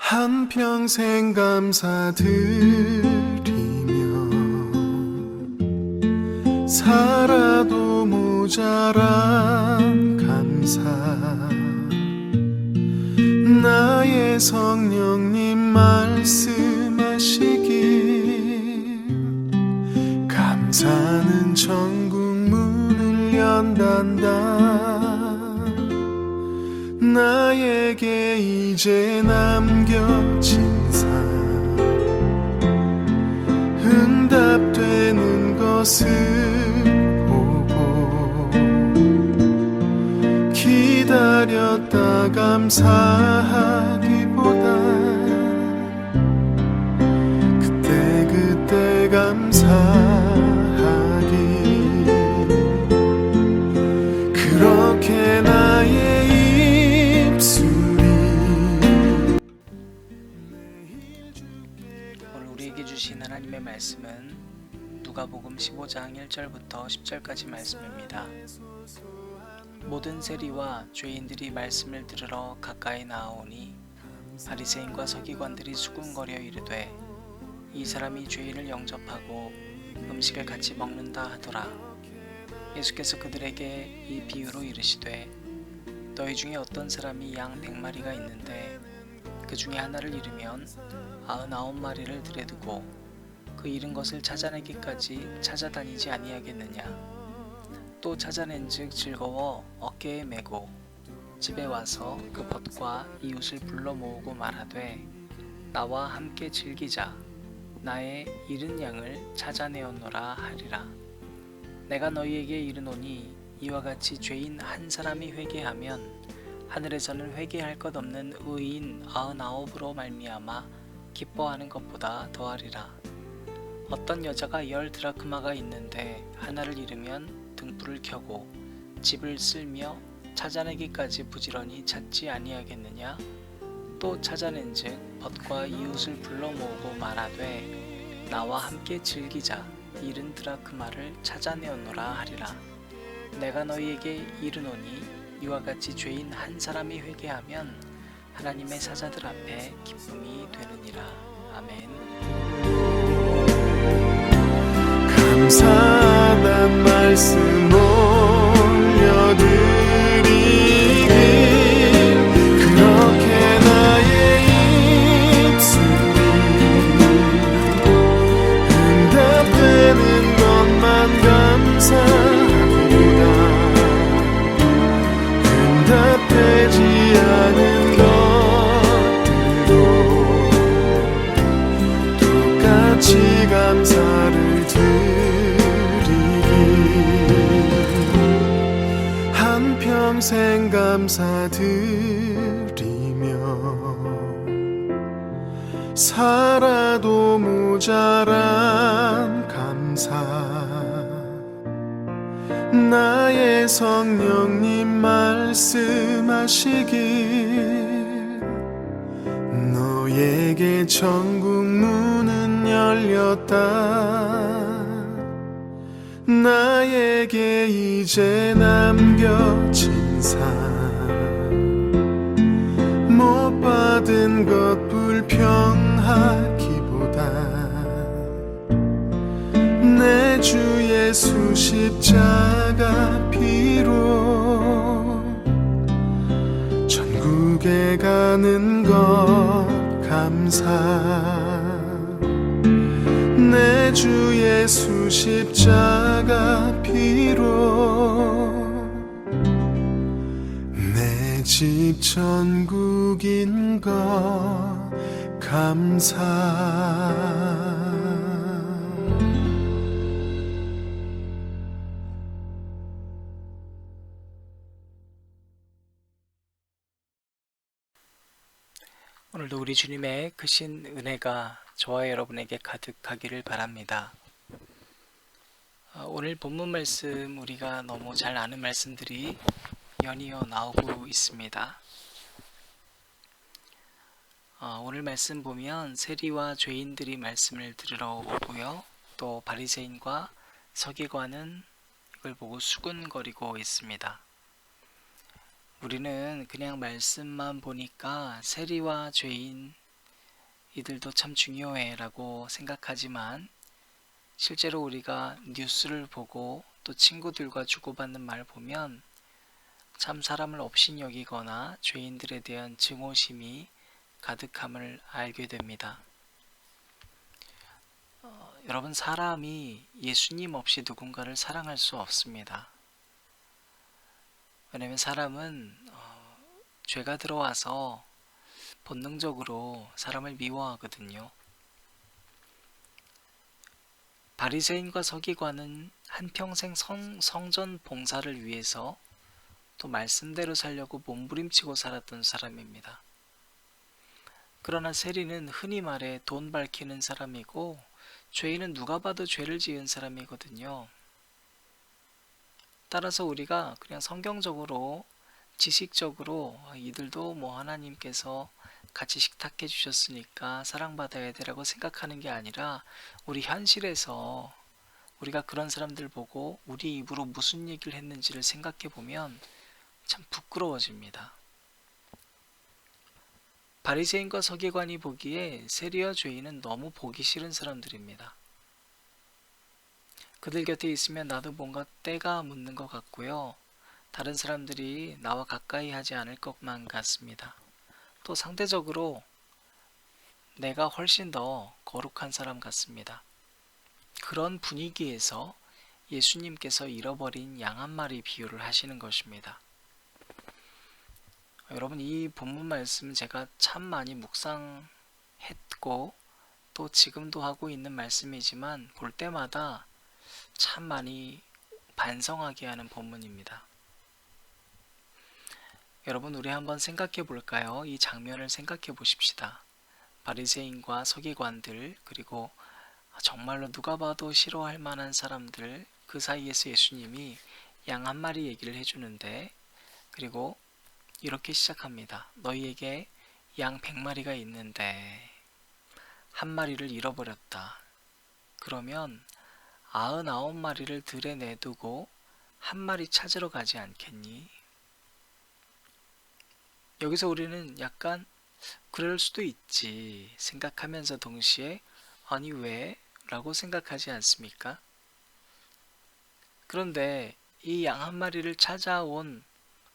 한평생 감사드리며 살아도 모자란 감사 나의 성령님 말씀하시길 감사는 천국 문을 연단다 나에게 이제 남겨진 삶 응답되는 것을 보고 기다렸다 감사하기보다 그때 감사하기 그렇게 나의 오늘 우리에게 주신 하나님의 말씀은 누가복음 15장 1절부터 10절까지 말씀입니다. 모든 세리와 죄인들이 말씀을 들으러 가까이 나아오니 바리새인과 서기관들이 수군거려 이르되 이 사람이 죄인을 영접하고 음식을 같이 먹는다 하더라. 예수께서 그들에게 이 비유로 이르시되 너희 중에 어떤 사람이 양 100마리가 있는데 그 중에 하나를 잃으면 99마리를 들여두고 그 잃은 것을 찾아내기까지 찾아다니지 아니하겠느냐. 또 찾아낸즉 즐거워 어깨에 메고 집에 와서 그 벗과 이웃을 불러 모으고 말하되 나와 함께 즐기자. 나의 잃은 양을 찾아내었노라 하리라. 내가 너희에게 이르노니 이와 같이 죄인 한 사람이 회개하면 하늘에서는 회개할 것 없는 의인 99으로 말미암아 기뻐하는 것보다 더하리라. 어떤 여자가 10드라크마가 있는데 하나를 잃으면 등불을 켜고 집을 쓸며 찾아내기까지 부지런히 찾지 아니하겠느냐. 또 찾아낸즉 벗과 이웃을 불러 모으고 말하되 나와 함께 즐기자. 잃은 드라크마를 찾아내었노라 하리라. 내가 너희에게 이르노니 이와 같이 죄인 한 사람이 회개하면 하나님의 사자들 앞에 기쁨이 되느니라. 아멘. 감사하단 말씀 올려드리길 그렇게 나의 입술이 응답되는 것만 감사합니다. 응답되지 않은 것들도 똑같이 감사를 드리길 한평생 감사드리며 살아도 모자란 감사 나의 성령님 말씀하시길 너에게 천국 문은 열렸다 나에게 이제 남겨진 삶 못 받은 것 불평하기보다 내 주 예수 십자가 피로 천국에 가는 것 감사 내 주 예수 십자가 피로 내 집 천국인 것 감사 오늘도 우리 주님의 크신 은혜가 저와 여러분에게 가득하기를 바랍니다. 오늘 본문 말씀 우리가 너무 잘 아는 말씀들이 연이어 나오고 있습니다. 오늘 말씀 보면 세리와 죄인들이 말씀을 들으러 오고요. 또 바리새인과 서기관은 이걸 보고 수군거리고 있습니다. 우리는 그냥 말씀만 보니까 세리와 죄인 이들도 참 중요해 라고 생각하지만 실제로 우리가 뉴스를 보고 또 친구들과 주고받는 말 보면 참 사람을 업신여기거나 죄인들에 대한 증오심이 가득함을 알게 됩니다. 여러분, 사람이 예수님 없이 누군가를 사랑할 수 없습니다. 왜냐면 사람은 죄가 들어와서 본능적으로 사람을 미워하거든요. 바리새인과 서기관은 한평생 성전 봉사를 위해서 또 말씀대로 살려고 몸부림치고 살았던 사람입니다. 그러나 세리는 흔히 말해 돈 밝히는 사람이고 죄인은 누가 봐도 죄를 지은 사람이거든요. 따라서 우리가 그냥 성경적으로 지식적으로 이들도 하나님께서 같이 식탁해 주셨으니까 사랑받아야 되라고 생각하는 게 아니라 우리 현실에서 우리가 그런 사람들 보고 우리 입으로 무슨 얘기를 했는지를 생각해 보면 참 부끄러워집니다. 바리새인과 서기관이 보기에 세리와 죄인은 너무 보기 싫은 사람들입니다. 그들 곁에 있으면 나도 뭔가 때가 묻는 것 같고요. 다른 사람들이 나와 가까이 하지 않을 것만 같습니다. 또 상대적으로 내가 훨씬 더 거룩한 사람 같습니다. 그런 분위기에서 예수님께서 잃어버린 양 한 마리 비유를 하시는 것입니다. 여러분, 이 본문 말씀 제가 참 많이 묵상했고 또 지금도 하고 있는 말씀이지만 볼 때마다 참 많이 반성하게 하는 본문입니다. 여러분, 우리 한번 생각해 볼까요? 이 장면을 생각해 보십시다. 바리새인과 서기관들, 그리고 정말로 누가 봐도 싫어할 만한 사람들, 그 사이에서 예수님이 양 한 마리 얘기를 해주는데, 그리고 이렇게 시작합니다. 너희에게 양 100마리가 있는데 한 마리를 잃어버렸다. 그러면 99마리를 들에 내두고 한 마리 찾으러 가지 않겠니? 여기서 우리는 약간 그럴 수도 있지 생각하면서 동시에 아니 왜? 라고 생각하지 않습니까? 그런데 이 양 한 마리를 찾아온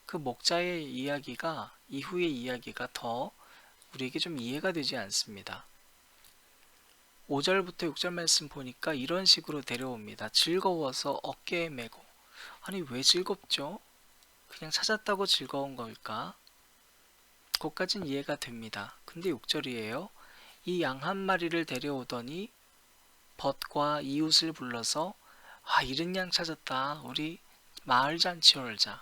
그 목자의 이야기가, 이후의 이야기가 더 우리에게 좀 이해가 되지 않습니다. 5절부터 6절 말씀 보니까 이런 식으로 데려옵니다. 즐거워서 어깨에 메고. 아니 왜 즐겁죠? 그냥 찾았다고 즐거운 걸까? 그것까진 이해가 됩니다. 근데 6절이에요. 이 양 한 마리를 데려오더니 벗과 이웃을 불러서 잃은 양 찾았다. 우리 마을 잔치 올자.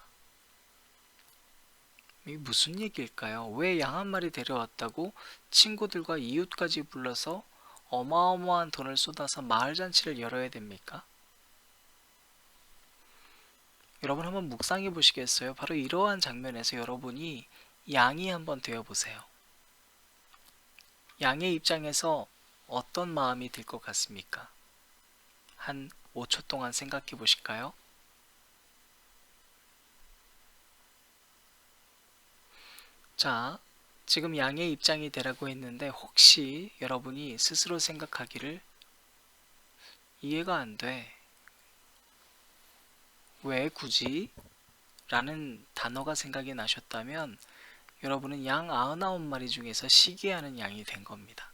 이게 무슨 얘기일까요? 왜 양 한 마리 데려왔다고 친구들과 이웃까지 불러서 어마어마한 돈을 쏟아서 마을 잔치를 열어야 됩니까? 여러분 한번 묵상해 보시겠어요? 바로 이러한 장면에서 여러분이 양이 한번 되어 보세요. 양의 입장에서 어떤 마음이 들 것 같습니까? 한 5초 동안 생각해 보실까요? 자, 지금 양의 입장이 되라고 했는데 혹시 여러분이 스스로 생각하기를 이해가 안 돼. 왜 굳이? 라는 단어가 생각이 나셨다면 여러분은 양 99마리 중에서 시기하는 양이 된 겁니다.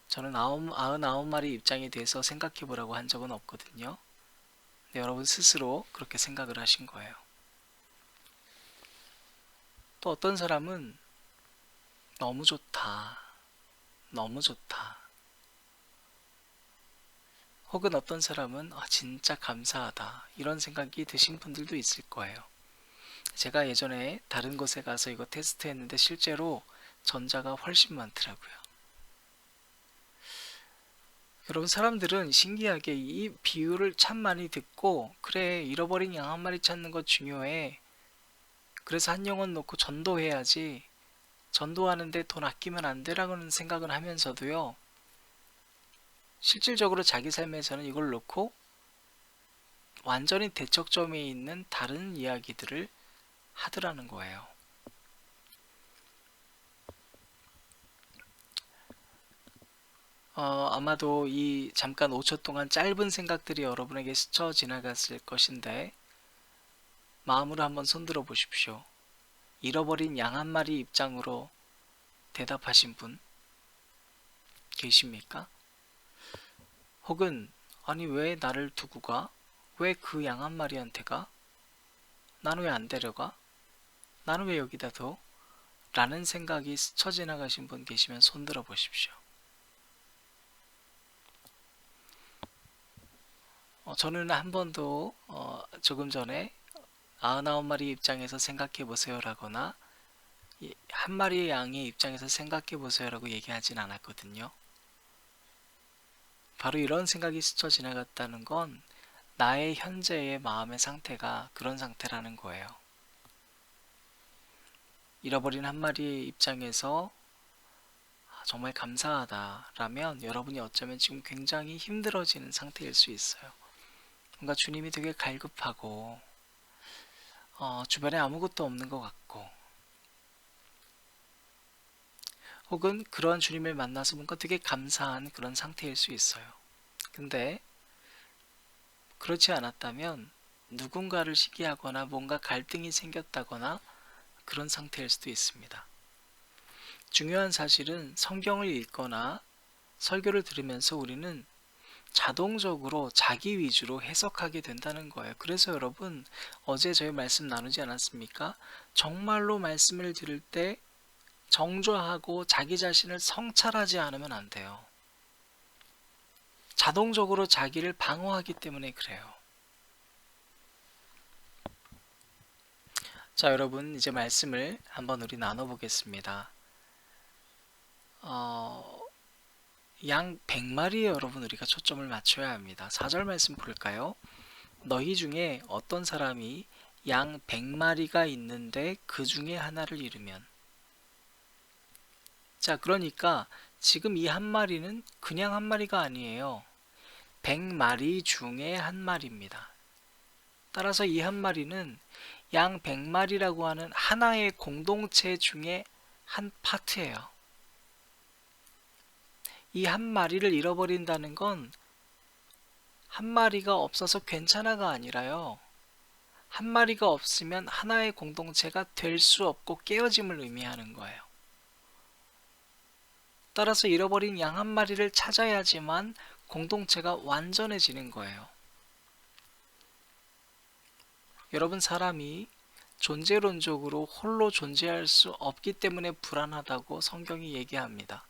저는 99마리 입장에 대해서 생각해 보라고 한 적은 없거든요. 근데 여러분 스스로 그렇게 생각을 하신 거예요. 또 어떤 사람은 너무 좋다. 너무 좋다. 혹은 어떤 사람은 진짜 감사하다. 이런 생각이 드신 분들도 있을 거예요. 제가 예전에 다른 곳에 가서 이거 테스트했는데 실제로 전자가 훨씬 많더라고요. 여러분 사람들은 신기하게 이 비유를 참 많이 듣고 그래 잃어버린 양 한 마리 찾는 거 중요해. 그래서 한 영혼 놓고 전도해야지. 전도하는데 돈 아끼면 안 되라고는 생각은 하면서도요. 실질적으로 자기 삶에서는 이걸 놓고 완전히 대척점에 있는 다른 이야기들을 하더라는 거예요. 아마도 이 잠깐 5초 동안 짧은 생각들이 여러분에게 스쳐 지나갔을 것인데 마음으로 한번 손들어 보십시오. 잃어버린 양 한 마리 입장으로 대답하신 분 계십니까? 혹은 아니 왜 나를 두고 가? 왜 그 양 한 마리한테 가? 나는 왜 안 데려가? 나는 왜 여기다 둬? 라는 생각이 스쳐 지나가신 분 계시면 손들어 보십시오. 저는 한 번도 조금 전에 99마리 입장에서 생각해 보세요 라거나 한 마리의 양의 입장에서 생각해 보세요 라고 얘기하진 않았거든요. 바로 이런 생각이 스쳐 지나갔다는 건 나의 현재의 마음의 상태가 그런 상태라는 거예요. 잃어버린 한 마리의 입장에서 정말 감사하다 라면 여러분이 어쩌면 지금 굉장히 힘들어지는 상태일 수 있어요. 뭔가 주님이 되게 갈급하고 주변에 아무것도 없는 것 같고 혹은 그러한 주님을 만나서 뭔가 되게 감사한 그런 상태일 수 있어요. 근데 그렇지 않았다면 누군가를 시기하거나 뭔가 갈등이 생겼다거나 그런 상태일 수도 있습니다. 중요한 사실은 성경을 읽거나 설교를 들으면서 우리는 자동적으로 자기 위주로 해석하게 된다는 거예요. 그래서 여러분 어제 저희 말씀 나누지 않았습니까? 정말로 말씀을 들을 때 정죄하고 자기 자신을 성찰하지 않으면 안 돼요. 자동적으로 자기를 방어하기 때문에 그래요. 자, 여러분 이제 말씀을 한번 우리 나눠보겠습니다. 양 100마리에 여러분 우리가 초점을 맞춰야 합니다. 4절 말씀 볼까요? 너희 중에 어떤 사람이 양 100마리가 있는데 그 중에 하나를 잃으면 자, 그러니까 지금 이 한 마리는 그냥 한 마리가 아니에요. 100마리 중에 한 마리입니다. 따라서 이 한 마리는 양 100마리라고 하는 하나의 공동체 중에 한 파트예요. 이 한 마리를 잃어버린다는 건 한 마리가 없어서 괜찮아가 아니라요. 한 마리가 없으면 하나의 공동체가 될 수 없고 깨어짐을 의미하는 거예요. 따라서 잃어버린 양 한 마리를 찾아야지만 공동체가 완전해지는 거예요. 여러분 사람이 존재론적으로 홀로 존재할 수 없기 때문에 불안하다고 성경이 얘기합니다.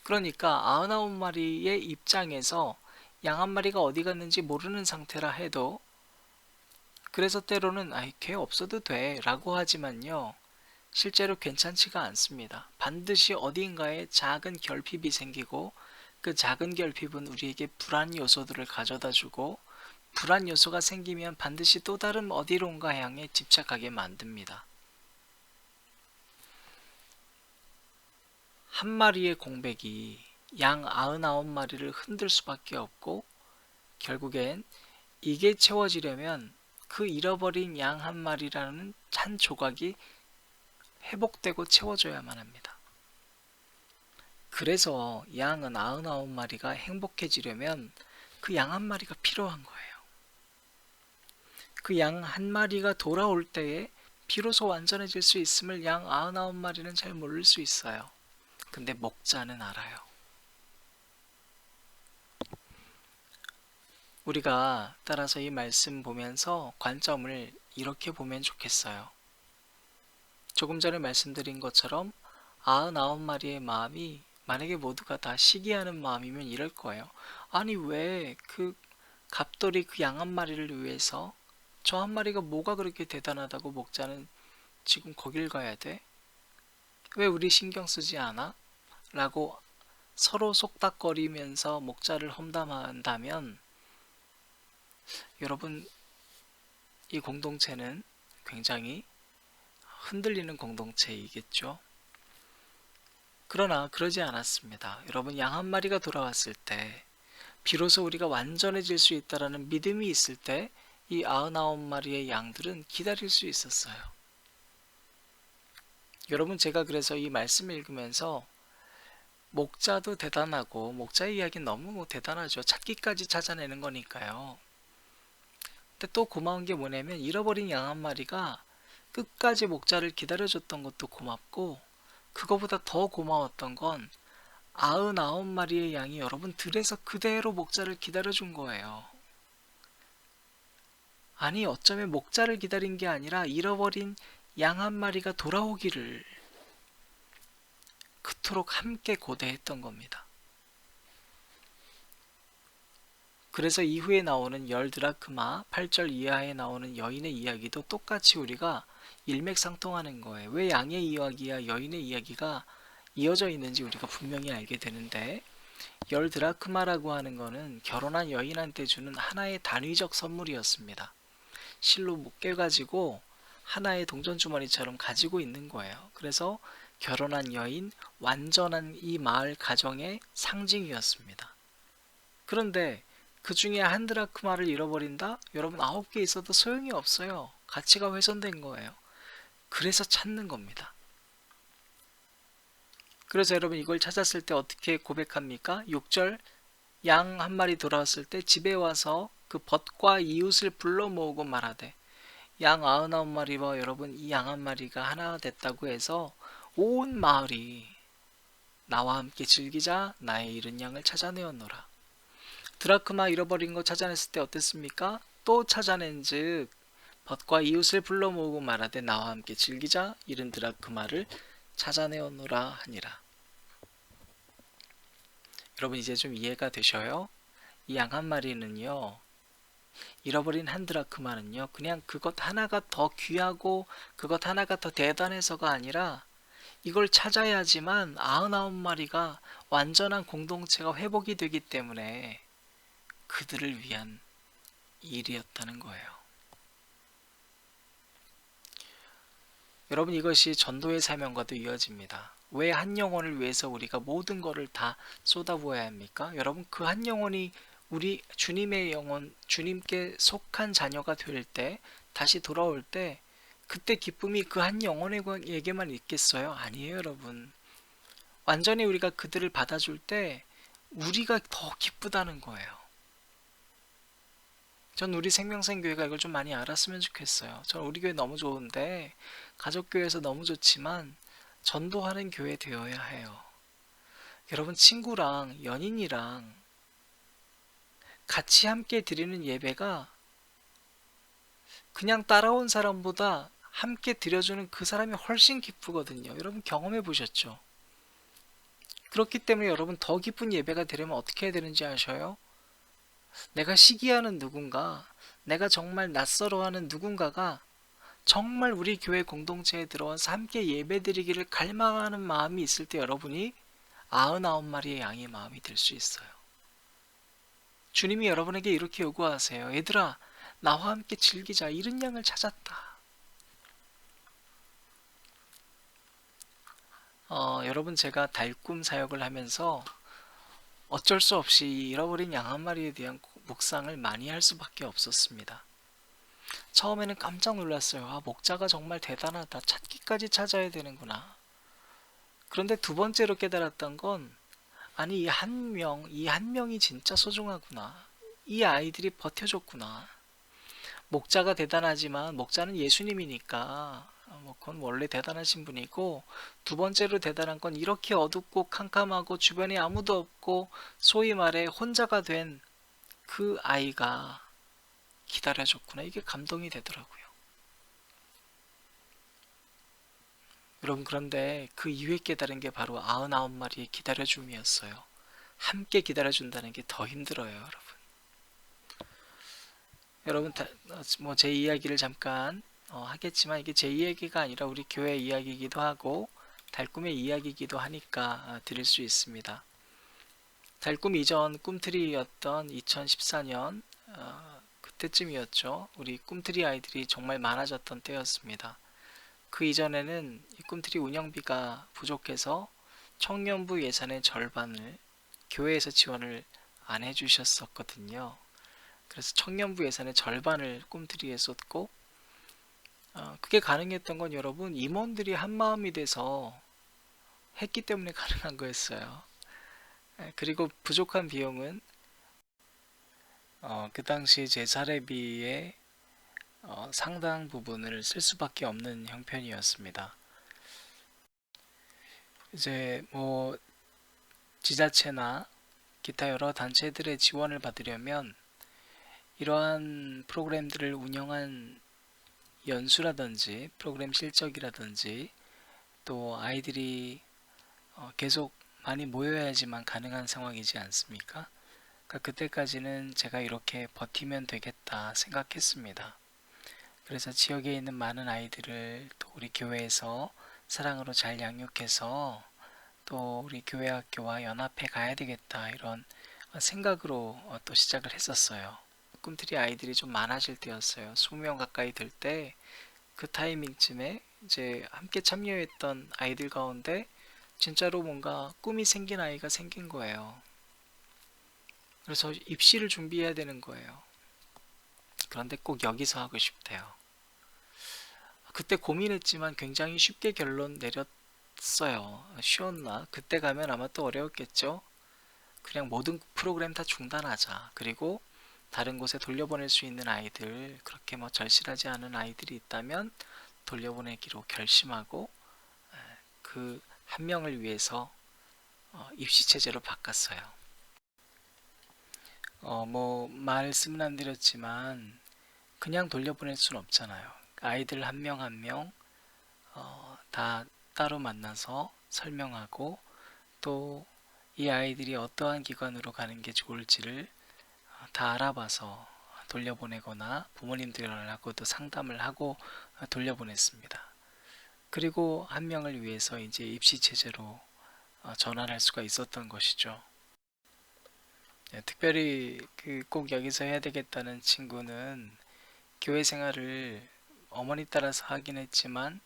그러니까 99마리의 입장에서 양 한 마리가 어디 갔는지 모르는 상태라 해도 그래서 때로는 걔 없어도 돼 라고 하지만요. 실제로 괜찮지가 않습니다. 반드시 어딘가에 작은 결핍이 생기고 그 작은 결핍은 우리에게 불안 요소들을 가져다주고 불안 요소가 생기면 반드시 또 다른 어디론가 향해 집착하게 만듭니다. 한 마리의 공백이 양 99마리를 흔들 수밖에 없고 결국엔 이게 채워지려면 그 잃어버린 양 한 마리라는 한 조각이 회복되고 채워져야만 합니다. 그래서 양은 99마리가 행복해지려면 그 양 한 마리가 필요한 거예요. 그 양 한 마리가 돌아올 때에 비로소 완전해질 수 있음을 양 99마리는 잘 모를 수 있어요. 근데 목자는 알아요. 우리가 따라서 이 말씀 보면서 관점을 이렇게 보면 좋겠어요. 조금 전에 말씀드린 것처럼 99마리의 마음이 만약에 모두가 다 시기하는 마음이면 이럴 거예요. 아니 왜 그 갑돌이 그 양 한 마리를 위해서 저 한 마리가 뭐가 그렇게 대단하다고 목자는 지금 거길 가야 돼? 왜 우리 신경 쓰지 않아? 라고 서로 속닥거리면서 목자를 험담한다면 여러분 이 공동체는 굉장히 흔들리는 공동체이겠죠. 그러나 그러지 않았습니다. 여러분 양 한 마리가 돌아왔을 때 비로소 우리가 완전해질 수 있다라는 믿음이 있을 때 이 99마리의 양들은 기다릴 수 있었어요. 여러분 제가 그래서 이 말씀을 읽으면서 목자도 대단하고 목자의 이야기는 너무 대단하죠. 찾기까지 찾아내는 거니까요. 근데 또 고마운 게 뭐냐면 잃어버린 양 한 마리가 끝까지 목자를 기다려줬던 것도 고맙고, 그거보다 더 고마웠던 건 99마리의 양이 여러분 들에서 그대로 목자를 기다려준 거예요. 아니 어쩌면 목자를 기다린 게 아니라 잃어버린 양 한 마리가 돌아오기를 그토록 함께 고대했던 겁니다. 그래서 이후에 나오는 10드라크마 8절 이하에 나오는 여인의 이야기도 똑같이 우리가 일맥상통하는 거예요. 왜 양의 이야기와 여인의 이야기가 이어져 있는지 우리가 분명히 알게 되는데, 10드라크마라고 하는 거는 결혼한 여인한테 주는 하나의 단위적 선물이었습니다. 실로 묶여가지고 하나의 동전주머니처럼 가지고 있는 거예요. 그래서 결혼한 여인, 완전한 이 마을 가정의 상징이었습니다. 그런데 그 중에 한 드라크마를 잃어버린다? 여러분 9개 있어도 소용이 없어요. 가치가 훼손된 거예요. 그래서 찾는 겁니다. 그래서 여러분 이걸 찾았을 때 어떻게 고백합니까? 6절, 양 한 마리 돌아왔을 때 집에 와서 그 벗과 이웃을 불러 모으고 말하되, 양 99마리와 여러분 이 양 한 마리가 하나 됐다고 해서 온 마을이 나와 함께 즐기자 나의 잃은 양을 찾아내었노라. 드라크마 잃어버린 거 찾아냈을 때 어땠습니까? 또 찾아낸즉 벗과 이웃을 불러 모으고 말하되 나와 함께 즐기자 잃은 드라크마를 찾아내었노라 하니라. 여러분 이제 좀 이해가 되셔요? 이 양 한 마리는요, 잃어버린 한 드라크마는요, 그냥 그것 하나가 더 귀하고 그것 하나가 더 대단해서가 아니라 이걸 찾아야지만 99마리가 완전한 공동체가 회복이 되기 때문에 그들을 위한 일이었다는 거예요. 여러분 이것이 전도의 사명과도 이어집니다. 왜 한 영혼을 위해서 우리가 모든 것을 다 쏟아부어야 합니까? 여러분 그 한 영혼이 우리 주님의 영혼, 주님께 속한 자녀가 될 때, 다시 돌아올 때 그때 기쁨이 그 한 영혼에게만 있겠어요? 아니에요 여러분. 완전히 우리가 그들을 받아줄 때 우리가 더 기쁘다는 거예요. 전 우리 생명생교회가 이걸 좀 많이 알았으면 좋겠어요. 전 우리 교회 너무 좋은데, 가족교회에서 너무 좋지만 전도하는 교회 되어야 해요. 여러분 친구랑 연인이랑 같이 함께 드리는 예배가 그냥 따라온 사람보다 함께 드려주는 그 사람이 훨씬 기쁘거든요. 여러분 경험해 보셨죠? 그렇기 때문에 여러분 더 기쁜 예배가 되려면 어떻게 해야 되는지 아셔요? 내가 시기하는 누군가, 내가 정말 낯설어하는 누군가가 정말 우리 교회 공동체에 들어와서 함께 예배드리기를 갈망하는 마음이 있을 때 여러분이 99마리의 양의 마음이 될 수 있어요. 주님이 여러분에게 이렇게 요구하세요. 얘들아, 나와 함께 즐기자. 잃은 양을 찾았다. 여러분 제가 달꿈 사역을 하면서 어쩔 수 없이 잃어버린 양 한 마리에 대한 묵상을 많이 할 수밖에 없었습니다. 처음에는 깜짝 놀랐어요. 아, 목자가 정말 대단하다. 찾기까지 찾아야 되는구나. 그런데 두 번째로 깨달았던 건, 아니 이 한 명이 진짜 소중하구나. 이 아이들이 버텨줬구나. 목자가 대단하지만 목자는 예수님이니까 그건 원래 대단하신 분이고, 두 번째로 대단한 건 이렇게 어둡고 캄캄하고 주변에 아무도 없고 소위 말해 혼자가 된 그 아이가 기다려줬구나. 이게 감동이 되더라고요. 여러분 그런데 그 이후에 깨달은 게 바로 99마리의 기다려줌이었어요. 함께 기다려준다는 게 더 힘들어요 여러분. 뭐 제 이야기를 잠깐 하겠지만 이게 제 이야기가 아니라 우리 교회 이야기이기도 하고 달꿈의 이야기이기도 하니까 드릴 수 있습니다. 달꿈 이전 꿈트리였던 2014년 그때쯤이었죠. 우리 꿈트리 아이들이 정말 많아졌던 때였습니다. 그 이전에는 이 꿈트리 운영비가 부족해서 청년부 예산의 절반을 교회에서 지원을 안 해주셨었거든요. 그래서 청년부 예산의 절반을 꿈트리에 쏟고, 그게 가능했던 건 여러분 임원들이 한마음이 돼서 했기 때문에 가능한 거였어요. 그리고 부족한 비용은 그 당시 제 사례비의 상당 부분을 쓸 수밖에 없는 형편이었습니다. 이제 뭐 지자체나 기타 여러 단체들의 지원을 받으려면 이러한 프로그램들을 운영한 연수라든지 프로그램 실적이라든지 또 아이들이 계속 많이 모여야지만 가능한 상황이지 않습니까? 그러니까 그때까지는 제가 이렇게 버티면 되겠다 생각했습니다. 그래서 지역에 있는 많은 아이들을 또 우리 교회에서 사랑으로 잘 양육해서 또 우리 교회 학교와 연합해 가야 되겠다 이런 생각으로 또 시작을 했었어요. 꿈틀이 아이들이 좀 많아질 때였어요. 20명 가까이 될 때 그 타이밍쯤에 이제 함께 참여했던 아이들 가운데 진짜로 뭔가 꿈이 생긴 아이가 생긴 거예요. 그래서 입시를 준비해야 되는 거예요. 그런데 꼭 여기서 하고 싶대요. 그때 고민했지만 굉장히 쉽게 결론 내렸어요. 쉬웠나? 그때 가면 아마 또 어려웠겠죠? 그냥 모든 프로그램 다 중단하자. 그리고 다른 곳에 돌려보낼 수 있는 아이들, 그렇게 뭐 절실하지 않은 아이들이 있다면 돌려보내기로 결심하고 그 한 명을 위해서 입시 체제로 바꿨어요. 뭐 말씀은 안 드렸지만 그냥 돌려보낼 수는 없잖아요. 아이들 한 명 한 명 다 따로 만나서 설명하고 또 이 아이들이 어떠한 기관으로 가는 게 좋을지를 다 알아봐서 돌려보내거나 부모님들하고도 상담을 하고 돌려보냈습니다. 그리고 한 명을 위해서 이제 입시 체제로 전환할 수가 있었던 것이죠. 특별히 꼭 여기서 해야 되겠다는 친구는 교회 생활을 어머니 따라서 하긴 했지만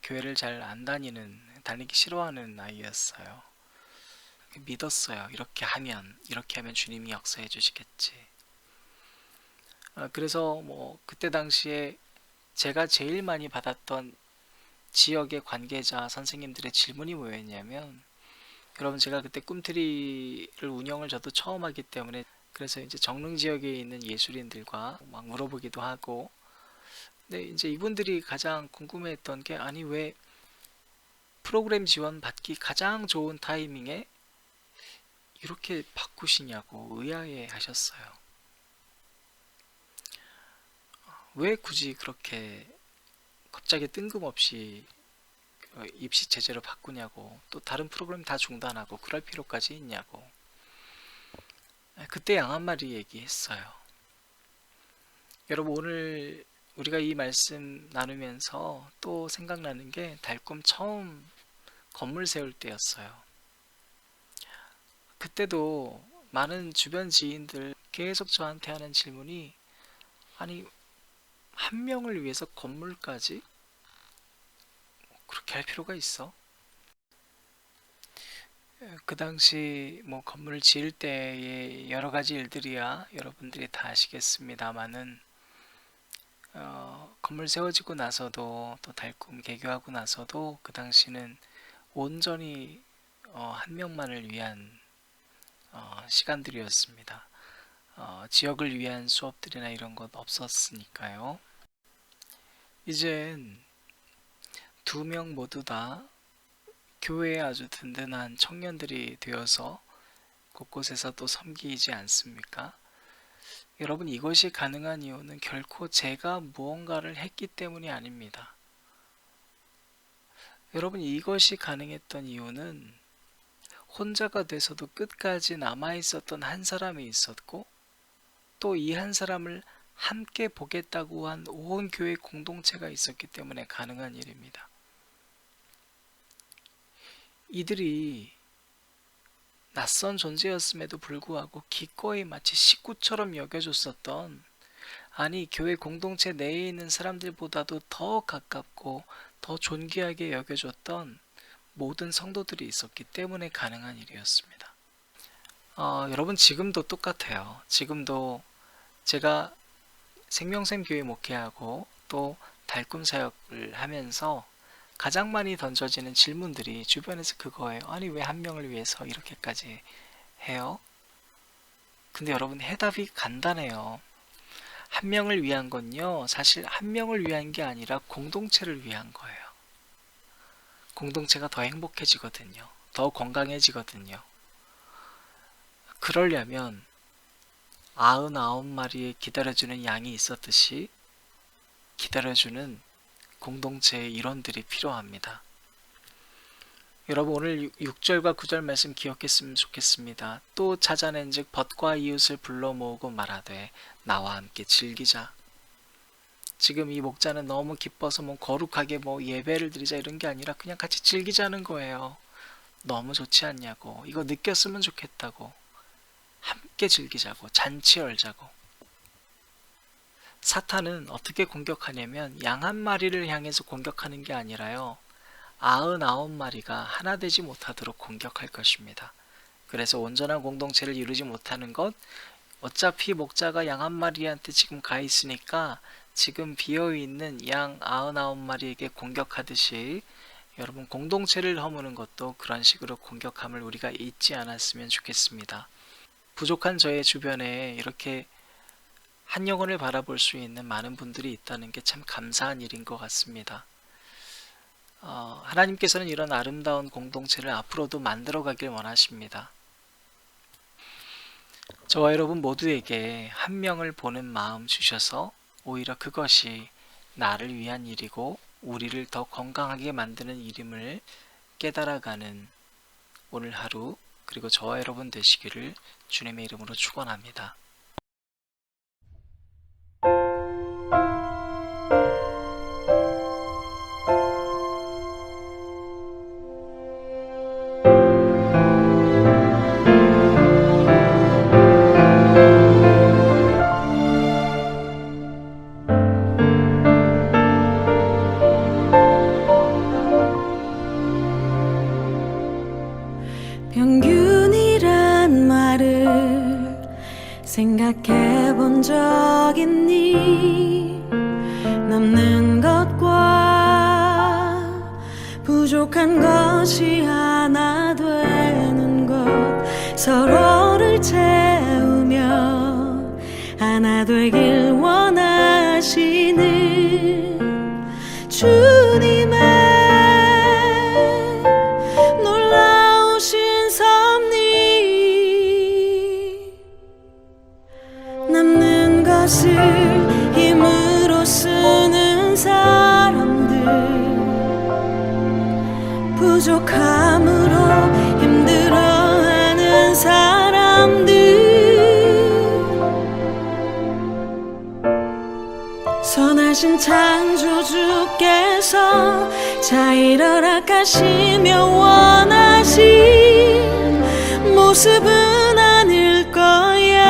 교회를 잘 안 다니기 싫어하는 아이였어요. 믿었어요. 이렇게 하면 주님이 역사해 주시겠지. 그래서 뭐 그때 당시에 제가 제일 많이 받았던 지역의 관계자 선생님들의 질문이 뭐였냐면, 여러분 제가 그때 꿈트리를 운영을 저도 처음 하기 때문에 그래서 이제 정릉 지역에 있는 예술인들과 막 물어보기도 하고, 근데 이제 이분들이 가장 궁금해했던 게, 아니 왜 프로그램 지원 받기 가장 좋은 타이밍에 이렇게 바꾸시냐고 의아해 하셨어요. 왜 굳이 그렇게 갑자기 뜬금없이 입시 체제로 바꾸냐고, 또 다른 프로그램 다 중단하고 그럴 필요까지 있냐고. 그때 양 한 마리 얘기했어요. 여러분 오늘 우리가 이 말씀 나누면서 또 생각나는 게 달꿈 처음 건물 세울 때였어요. 그때도 많은 주변 지인들 계속 저한테 하는 질문이, 아니 한 명을 위해서 건물까지 그렇게 할 필요가 있어? 그 당시 뭐 건물을 지을 때의 여러 가지 일들이야 여러분들이 다 아시겠습니다만은 건물 세워지고 나서도 또 달꿈 개교하고 나서도 그 당시는 온전히 한 명만을 위한 시간들이었습니다. 지역을 위한 수업들이나 이런 것 없었으니까요. 이젠 두 명 모두 다 교회에 아주 든든한 청년들이 되어서 곳곳에서 또 섬기지 않습니까? 여러분 이것이 가능한 이유는 결코 제가 무언가를 했기 때문이 아닙니다. 여러분 이것이 가능했던 이유는 혼자가 돼서도 끝까지 남아있었던 한 사람이 있었고, 또 이 한 사람을 함께 보겠다고 한 온 교회 공동체가 있었기 때문에 가능한 일입니다. 이들이 낯선 존재였음에도 불구하고 기꺼이 마치 식구처럼 여겨줬었던, 아니 교회 공동체 내에 있는 사람들보다도 더 가깝고 더 존귀하게 여겨줬던 모든 성도들이 있었기 때문에 가능한 일이었습니다. 여러분 지금도 똑같아요. 지금도 제가 생명샘 교회 목회하고 또 달꿈 사역을 하면서 가장 많이 던져지는 질문들이 주변에서 그거예요. 아니 왜 한 명을 위해서 이렇게까지 해요? 근데 여러분 해답이 간단해요. 한 명을 위한 건요, 사실 한 명을 위한 게 아니라 공동체를 위한 거예요. 공동체가 더 행복해지거든요. 더 건강해지거든요. 그러려면 99마리의 기다려주는 양이 있었듯이 기다려주는 공동체의 일원들이 필요합니다. 여러분 오늘 6절과 9절 말씀 기억했으면 좋겠습니다. 또 찾아낸 즉 벗과 이웃을 불러 모으고 말하되 나와 함께 즐기자. 지금 이 목자는 너무 기뻐서 거룩하게 예배를 드리자 이런 게 아니라 그냥 같이 즐기자는 거예요. 너무 좋지 않냐고. 이거 느꼈으면 좋겠다고. 함께 즐기자고. 잔치 열자고. 사탄은 어떻게 공격하냐면 양 한 마리를 향해서 공격하는 게 아니라요, 99마리가 하나 되지 못하도록 공격할 것입니다. 그래서 온전한 공동체를 이루지 못하는 것, 어차피 목자가 양 한 마리한테 지금 가 있으니까 지금 비어있는 양 99마리에게 공격하듯이 여러분 공동체를 허무는 것도 그런 식으로 공격함을 우리가 잊지 않았으면 좋겠습니다. 부족한 저의 주변에 이렇게 한 영혼을 바라볼 수 있는 많은 분들이 있다는 게 참 감사한 일인 것 같습니다. 하나님께서는 이런 아름다운 공동체를 앞으로도 만들어가길 원하십니다. 저와 여러분 모두에게 한 명을 보는 마음 주셔서 오히려 그것이 나를 위한 일이고 우리를 더 건강하게 만드는 일임을 깨달아가는 오늘 하루, 그리고 저와 여러분 되시기를 주님의 이름으로 축원합니다. 평균이란 말을 생각해 본 적 있니? 남는 것과 부족한 것이 하나 되는 것, 서로를 채우며 하나 되길 원하시는 주님의 놀라우신 섭리, 남는 것을 힘으로 쓰는 사람들, 부족함으로 힘들어하는 사람들, 선하신 창조주께서 자의를 허락하시며 원하신 모습은 아닐 거야.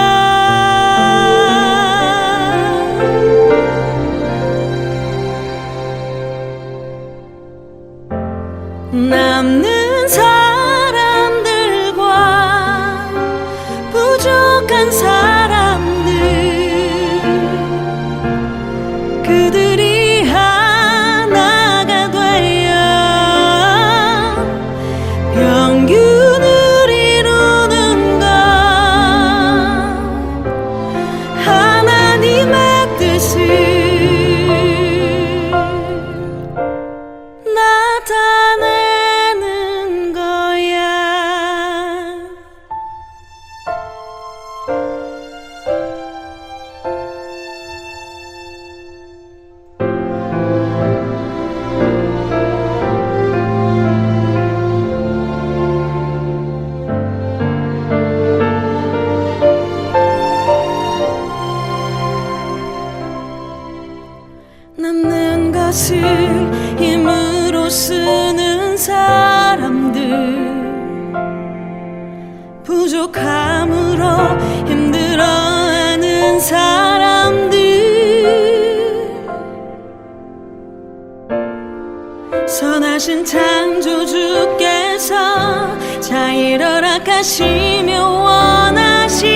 남는 사람들과 부족한 사람들, 그들이 하나가 되어 평균을 이루는 것, 하나님의 뜻을 나타내는 거야. 남는 것을 힘으로 쓰는 사람들, 부족함으로 힘들어하는 사람들, 선하신 창조주께서 자의를 허락하시며 원하신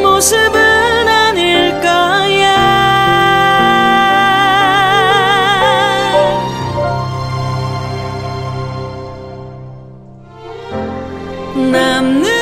모습은 아닐 거야. 남는